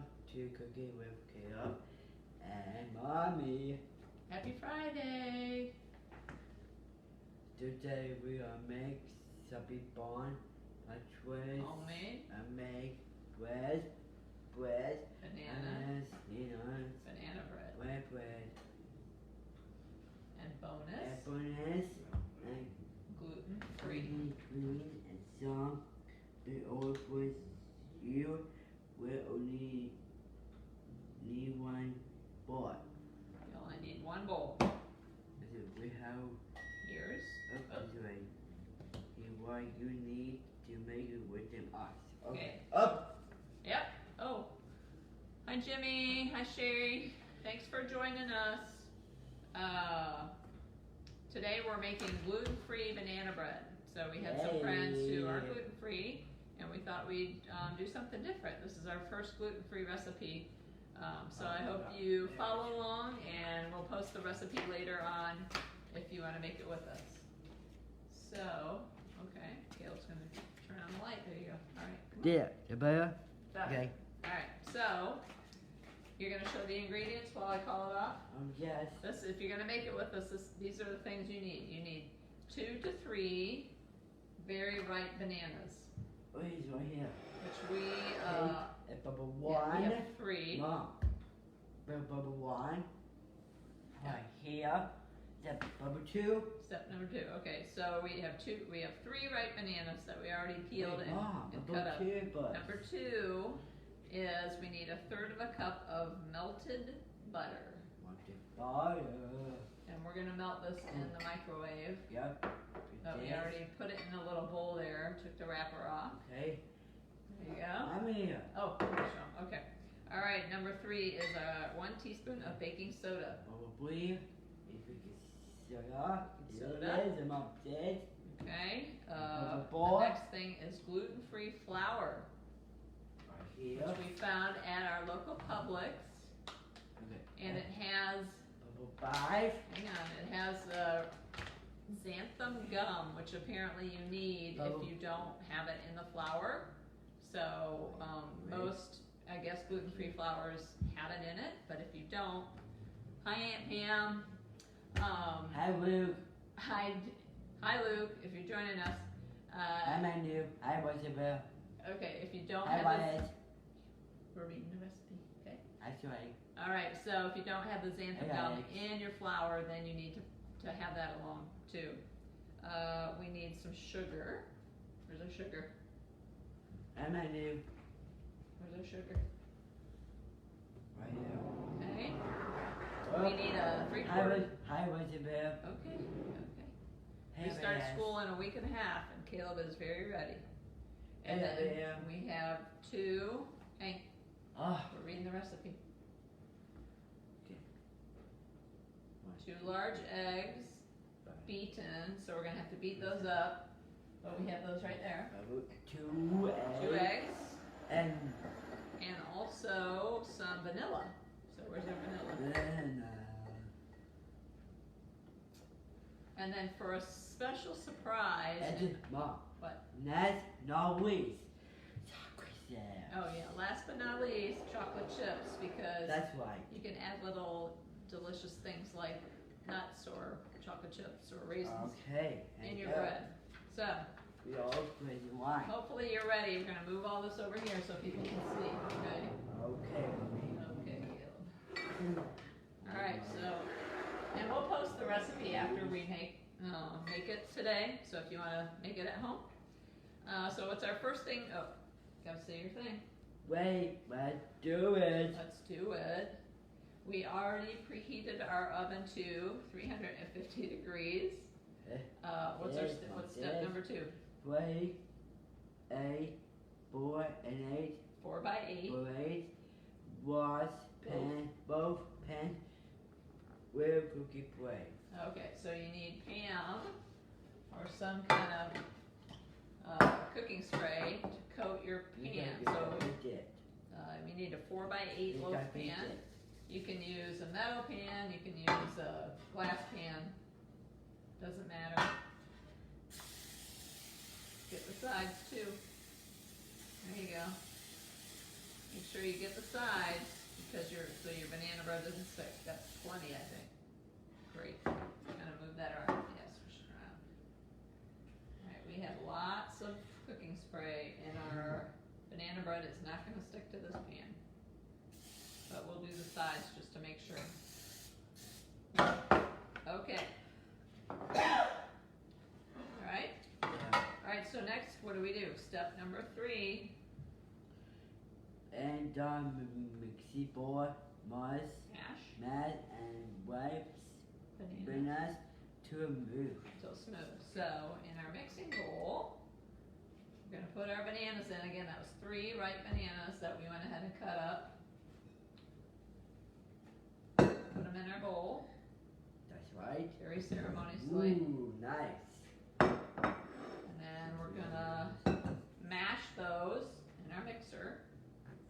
Welcome to Cooking with Caleb and Mommy. Happy Friday! Today we are make something fun, Homemade make bread, banana bread. bread, And bonus, and gluten-free. green, and some. The oil for you will only need one bowl. You only need one bowl. We have Here's refrigerator. What you need to make it with them us. Okay. Up. Yep. Oh. Hi Jimmy. Hi Sherry. Thanks for joining us. Today we're making gluten-free banana bread. So we had some friends who are gluten-free, and we thought we'd do something different. This is our first gluten-free recipe. So I hope you follow along, and we'll post the recipe later on if you want to make it with us. So, okay, Caleb's going to turn on the light. There you go. All right. There, the better. Okay. All right. So you're going to show the ingredients while I call it off. Yes. If you're going to make it with us, these are the things you need. You need 2 to 3 very ripe bananas. Oh, he's right here. Which we bubble yeah, one. we have 3. Mom. Bubble one. Right here. Step bubble 2. Step number 2. Okay, so we have 3 ripe bananas that we already peeled and cut up. Number 2 is we need 1/3 cup of melted butter. And we're gonna melt this in the microwave. Yep. We already put it in a little bowl there, took the wrapper off. Okay. There you go. I'm here. Oh, okay. All right, number 3 is 1 teaspoon of baking soda. Probably. If we get soda. Soda. It is. I'm upset. Okay. The The next thing is gluten-free flour, Right here. which we found at our local Publix, Okay. and it has, Bubble 5. hang on, it has xanthan gum, which apparently you need if you don't have it in the flour. So most, I guess, gluten-free flours have it in it, but if you don't, hi Aunt Pam. Hi Luke. Hi Luke, if you're joining us. Hi Manu. Hi Elizabeth. Okay, if you don't Hi have Wyatt. this, we're reading the recipe, okay? That's right. All right, so if you don't have the xanthan Hey, gum Alex. in your flour, then you need to have that along too. We need some sugar. Where's our sugar? Hi Manu. Where's our sugar? Right here. Okay. Oh. We need a 3/4. Hi Elizabeth. Okay. Hey, We start Vaz. school in a week and a half, and Caleb is very ready. And Hey, then Vaz. we have 2. Hey, Oh. we're reading the recipe. Okay. 2 large eggs, beaten. So we're gonna have to beat those up. But we have those right there. 2 eggs. 2 eggs, And also some vanilla. So where's our vanilla? then And then for a special surprise. Mom. What? Last not least. Chocolate. Oh yeah, last but not least, chocolate chips, because That's right. you can add little delicious things like nuts or chocolate chips or raisins Okay. in your bread. So We all play the wine. hopefully you're ready. We're gonna move all this over here so people can see. Okay. Okay. Okay, Caleb. All right, so, and we'll post the recipe after we make it today. So if you want to make it at home. So what's our first thing? Oh, gotta say your thing. Wait, let's do it. Let's do it. We already preheated our oven to 350 degrees. What's step number 2? 3, 8, 4, and 8. 4 by 8. 4, 8. Wash pan, both pan with cookie plate. Okay, so you need Pam or some kind of cooking spray to coat your pan. So you need a 4 by 8 loaf pan. You can use a metal pan, you can use a glass pan, doesn't matter. Get the sides too. There you go. Make sure you get the sides because your banana bread doesn't stick. That's plenty, I think. Great. Kind of move that around. Yeah, switch it around. All right, we have lots of cooking spray in our banana bread. It's not going to stick to this pan, but we'll do the sides just to make sure. Okay. All right. All right. So next, what do? Step number 3. And mixy bowl, mash, and wipes bananas to move. Until smooth. So in our mixing bowl, we're going to put our bananas in. Again, that was 3 ripe bananas that we went ahead and cut up. Put them in our bowl. That's right. Very ceremoniously. Ooh, nice. And then we're going to mash those in our mixer.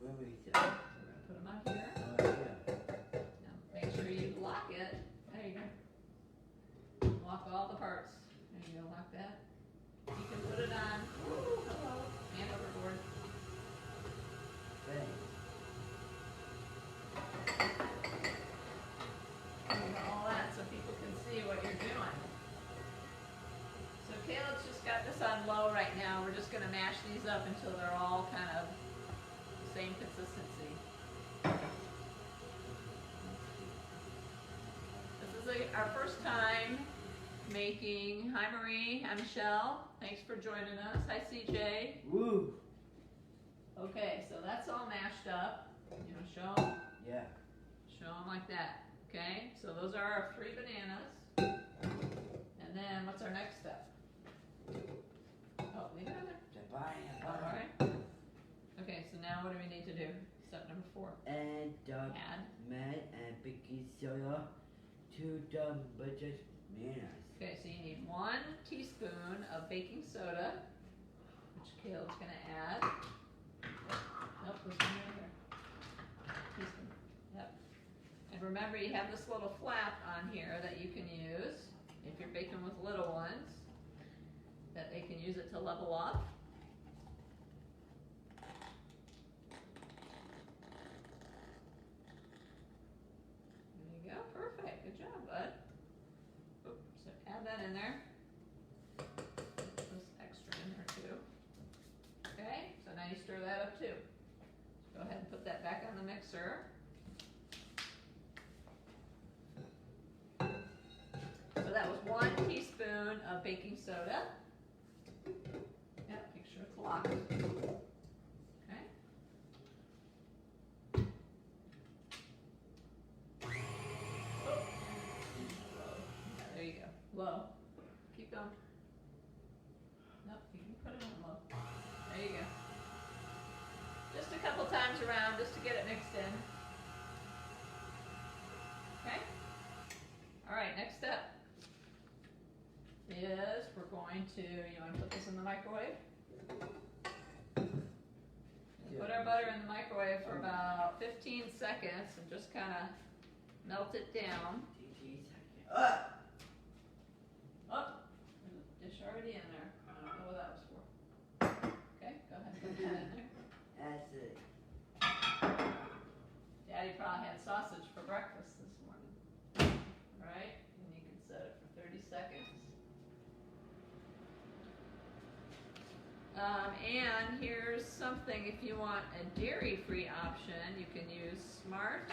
Where is it? So we're going to put them out here. Oh, yeah. Now make sure you lock it. There you go. Lock all the parts. There you go, lock that. You can put it on. Ooh, hello. Hand overboard. Thanks. All that so people can see what you're doing. So Caleb's just got this on low right now. We're just going to mash these up until they're all kind of the same consistency. This is our first time making. Hi Marie, hi Michelle. Thanks for joining us. Hi CJ. Woo. Okay, so that's all mashed up. You know, show them. Yeah. Show them like that. Okay, so those are our 3 bananas. And then what's our next step? Oh, leave it on there. All right. Okay, so now what do we need to do? Step number 4. And Add. mad and baking soda to the butcher's bananas. Okay, so you need 1 teaspoon of baking soda, which Caleb's going to add. Nope, this one right here. Teaspoon. Yep. And remember, you have this little flap on here that you can use if you're baking with little ones, that they can use it to level up. There you go. Perfect. Good job, bud. Oops, so add that in there. Put this extra in there too. Okay, so now you stir that up too. So go ahead and put that back on the mixer. So that was 1 teaspoon of baking soda. Yep, make sure it's locked. Okay. Oh. Yeah, there you go. Low. Keep going. Nope, you can put it on low. There you go. Just a couple times around just to get it mixed in. Okay? Alright, next step is we're going to, you want to put this in the microwave? Put our butter in the microwave for about 15 seconds and just kind of melt it down. 15 seconds. Oh, there's a dish already in there. I don't know what that was for. Okay, go ahead and put that in there. That's it. Daddy probably had sausage for breakfast this morning. Right? And you can set it for 30 seconds. And here's something, if you want a dairy-free option, you can use Smart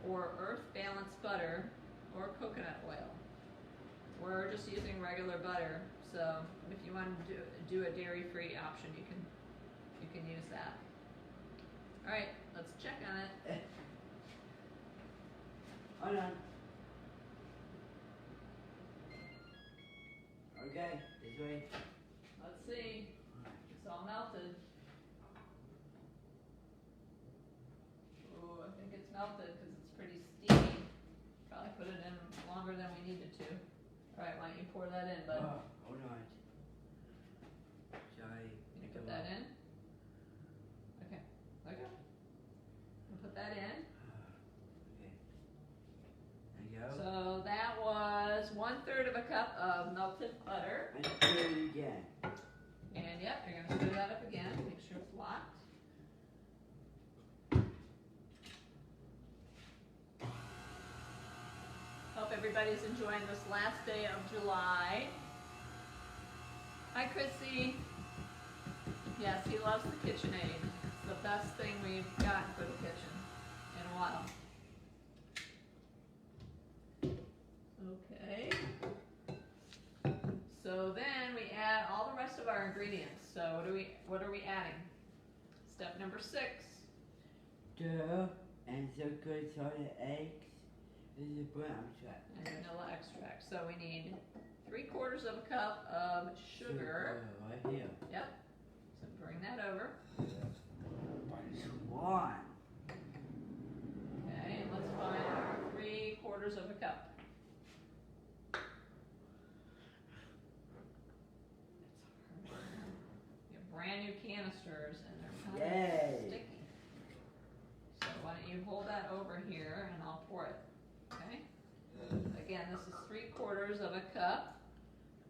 or Earth Balance butter or coconut oil. We're just using regular butter, so if you want to do a dairy-free option, you can use that. All right, let's check on it. Hold on. Okay, this way. Let's see. It's all melted. Ooh, I think it's melted because it's pretty steamy. Probably put it in longer than we needed to. All right, why don't you pour that in, bud? Oh, hold on. Sorry. Can you put that in? Okay. Okay. We'll put that in. Okay. There you go. So that was 1/3 of a cup of melted butter. And do it again. And yep, you're gonna stir that up again. Make sure it's locked. hope everybody's enjoying this last day of July. Hi, Chrissy. Yes, he loves the KitchenAid. It's the best thing we've gotten for the kitchen in a while. Okay. So then we add all the rest of our ingredients. So what are we adding? Step number 6. Dough and sugar, salted eggs. This is brown extract. And vanilla extract. So we need 3/4 of a cup of sugar. Right here. Yep. So bring that over. One. Okay, and let's find our 3/4 of a cup. We have brand new canisters and they're kind of sticky. So why don't you hold that over here and I'll pour it. Okay? Again, this is 3/4 of a cup.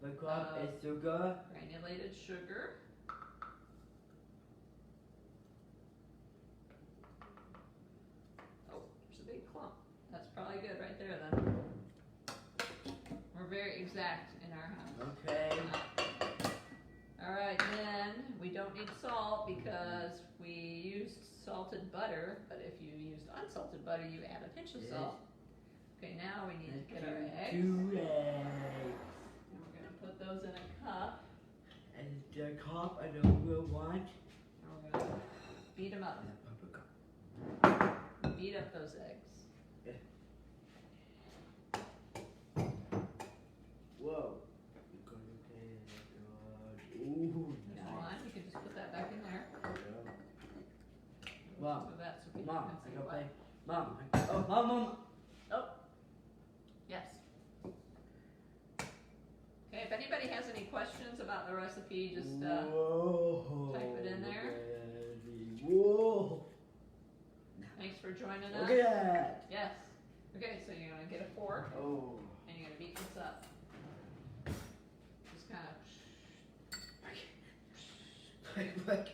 The cup is sugar. Granulated sugar. Oh, there's a big clump. That's probably good right there then. We're very exact in our house. Okay. Alright, then we don't need salt because we used salted butter, but if you used unsalted butter, you add a pinch of salt. Okay, now we need to get our eggs. 2 eggs. And we're going to put those in a cup. And the cup I don't really want. And we're going to beat them up. Beat up those eggs. Whoa. Ooh, There's nice. one. You can just put that back in there. Mom, So that's what we Mom, can I see got what. play. Mom, oh, Mom. Yes. Okay, if anybody has any questions about the recipe, just Whoa. type it in there. Whoa. Thanks for joining Look us. at that. Yes. Okay, so you're going to get a fork Oh. and you're going to beat this up. Just kind of. Look.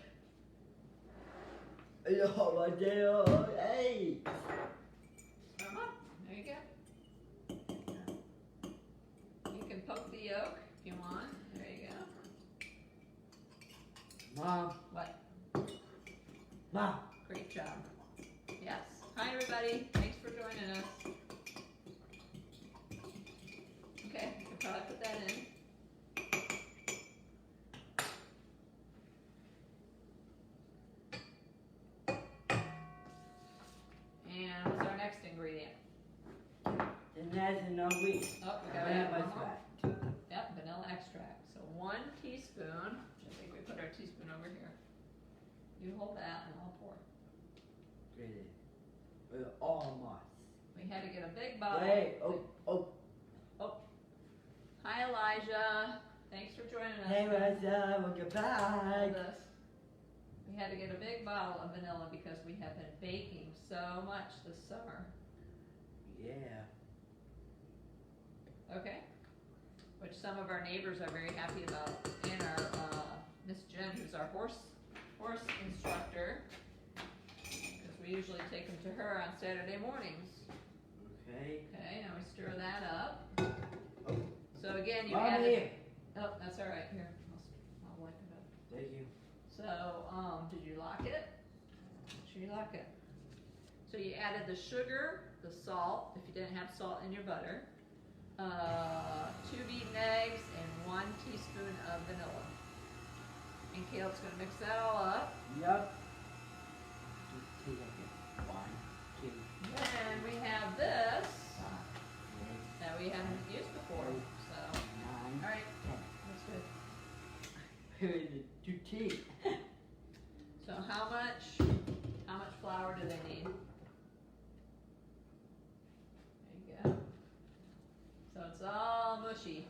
Oh, my dear. Hey. Stir 'em up. There you go. You can poke the yolk if you want. There you go. Mom. What? Mom. Great job. Yes. Hi, everybody. Thanks for joining us. Okay, you can probably put that in. And what's our next ingredient? And that's enough wheat. Oh, we gotta add one more. Yep, vanilla extract. So 1 teaspoon. I think we put our teaspoon over here. You hold that and I'll pour. Great. Almost. We had to get a big bottle. Wait. Oh. Hi, Elijah. Thanks for joining us. Hey, Rosa. Welcome back. Hold this. We had to get a big bottle of vanilla because we have been baking so much this summer. Yeah. Okay. Which some of our neighbors are very happy about. And our Miss Jen, who's our horse instructor, because we usually take them to her on Saturday mornings. Okay. Okay, now we stir that up. Oh. So again, you Mommy. added. Oh, that's all right. Here, I'll wipe it up. Thank you. So, did you lock it? Make sure you lock it. So you added the sugar, the salt, if you didn't have salt in your butter, 2 beaten eggs, and 1 teaspoon of vanilla. And Caleb's gonna mix that all up. Yep. 1, 2, Then we have this 5, that we haven't used before. So, 9, all right, 10. that's good. Here's the 2 teeth. So how much flour do they need? There you go. So it's all mushy.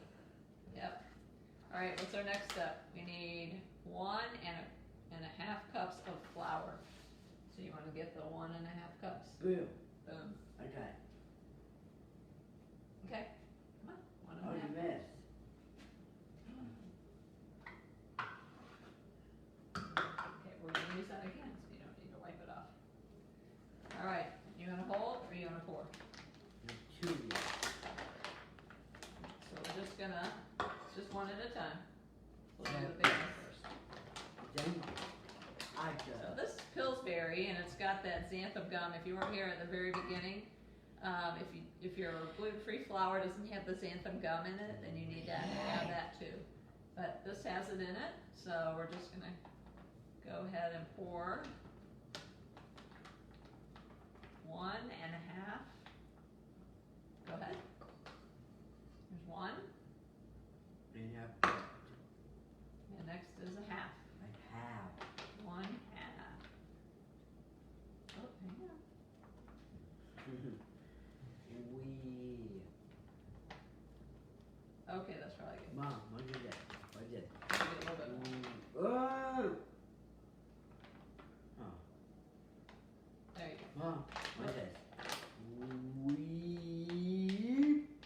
Yep. All right, what's our next step? We need 1.5 cups of flour. So you want to get the 1.5 cups. Boom. Boom. Okay. Okay. Come on. Oh, you 1.5. missed. Okay, we're gonna use that again, so you don't need to wipe it off. All right. You gonna hold or you gonna pour? 2. just one at a time. We'll do the big one first. Then I So go. this is Pillsbury, and it's got that xanthan gum. If you weren't here at the very beginning, if your gluten-free flour doesn't have the xanthan gum in it, then you need to add that too. But this has it in it, so we're just gonna go ahead and pour 1.5. Go ahead. There's 1, And and next is 1/2. I have. 1/2. Oh, hang on. Okay, that's probably good. Mom, what is that? What is it? Get a little bit more. Oh! Oh. There you go. Mom, what is this?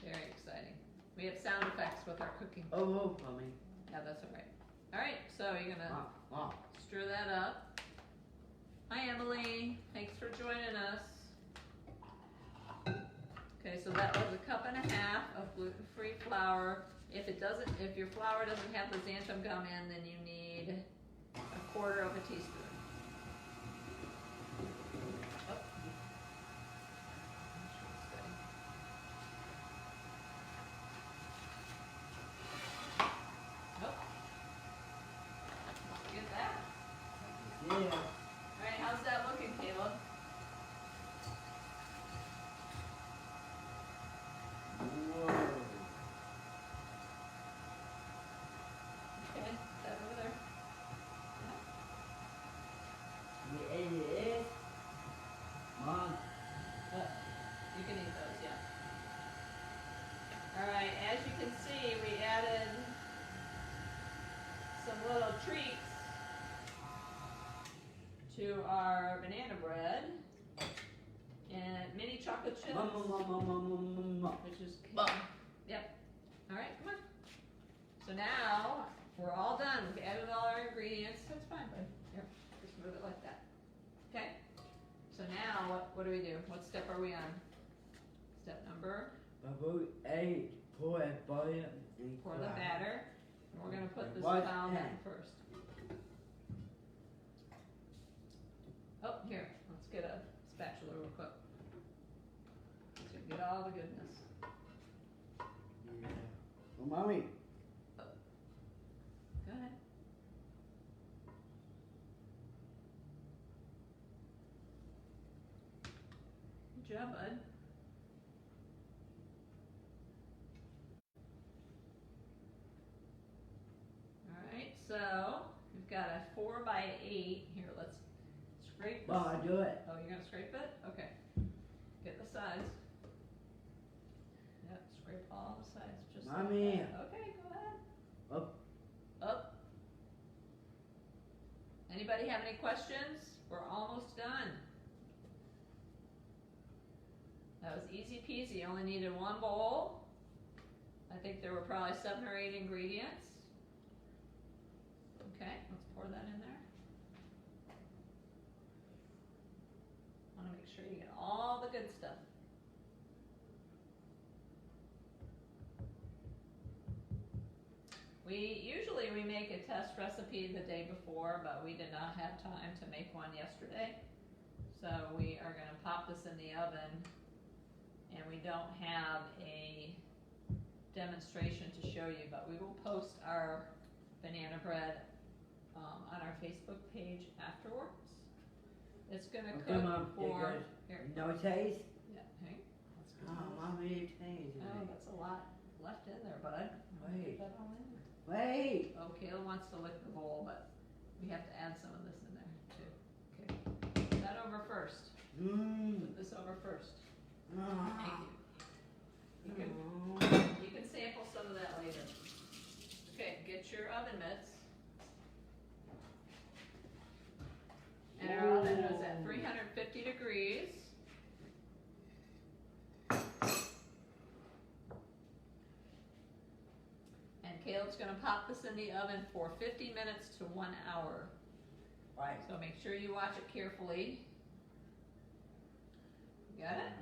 Very exciting. We have sound effects with our cooking. Oh, mommy. Yeah, that's all right. All right, so you're gonna Mom. stir that up. Hi, Emily. Thanks for joining us. Okay, so that was 1.5 cups of gluten-free flour. If your flour doesn't have the xanthan gum in, then you need 1/4 teaspoon. Oh. Oh. Get that. Yeah. All right, how's that looking, Caleb? Whoa. Okay, that over there. Yeah, it is. Mom. You can eat those, yeah. All right, as you can see, we added some little treats to our banana bread and mini chocolate chips, Mom. which is yep. All right, come on. So now we're all done. We've added all our ingredients. That's fine, bud. Here, just move it like that. Okay. So now what do we do? What step are we on? Step number. Bubble 8. Pour a boil and Pour the batter. And we're going to put this What found in pan? first. Oh, here. Let's get a spatula real quick. So get all the goodness. Yeah. Oh, mommy. Go ahead. Good job, bud. Alright, so we've got a 4x8. Here, let's scrape this. Mom, I do it. Oh, you're going to scrape it? Okay. Get the sides. Yep, scrape all the sides just Mommy. like that. Okay, go ahead. Up. Up. Anybody have any questions? We're almost done. That was easy peasy. You only needed 1 bowl. I think there were probably 7 or 8 ingredients. Okay, let's pour that in there. I want to make sure you get all the good stuff. Usually we make a test recipe the day before, but we did not have time to make one yesterday. So we are going to pop this in the oven, and we don't have a demonstration to show you, but we will post our banana bread on our Facebook page afterwards. It's going to cook Mom, for... Here. No taste? Yeah, hang. Let's get Oh, those. mommy, taste. Oh, that's a lot left in there, bud. Wait. Get that all in there. Wait. Oh, Kayla wants to lick the bowl, but we have to add some of this in there too. Okay, put that over first. Put this over first. Thank you. You can sample some of that later. Okay, get your oven mitts. And our oven is at 350 degrees. And Caleb's going to pop this in the oven for 50 minutes to 1 hour. Right. So make sure you watch it carefully. You got it?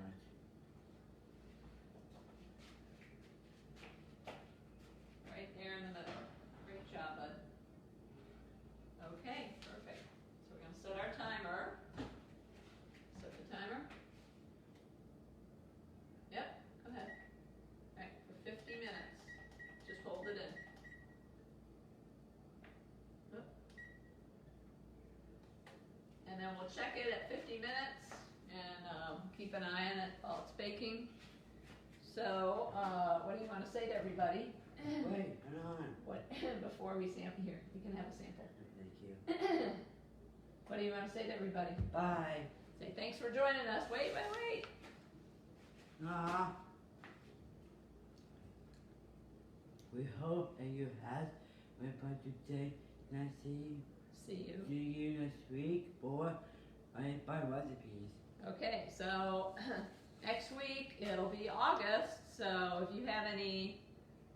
Right there in we'll check it at 50 minutes and keep an eye on it while it's baking. So, what do you want to say to everybody? Wait, hold on. What before we sample here? You can have a sample. Thank you. What do you want to say to everybody? Bye. Say thanks for joining us. Wait. We hope that you had a fun today. And See you. see you next week for my recipes. Okay, so next week it'll be August. So if you have any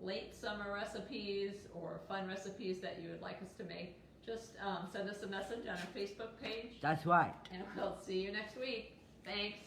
late summer recipes or fun recipes that you would like us to make, just send us a message on our Facebook page. That's right. And we'll see you next week. Thanks.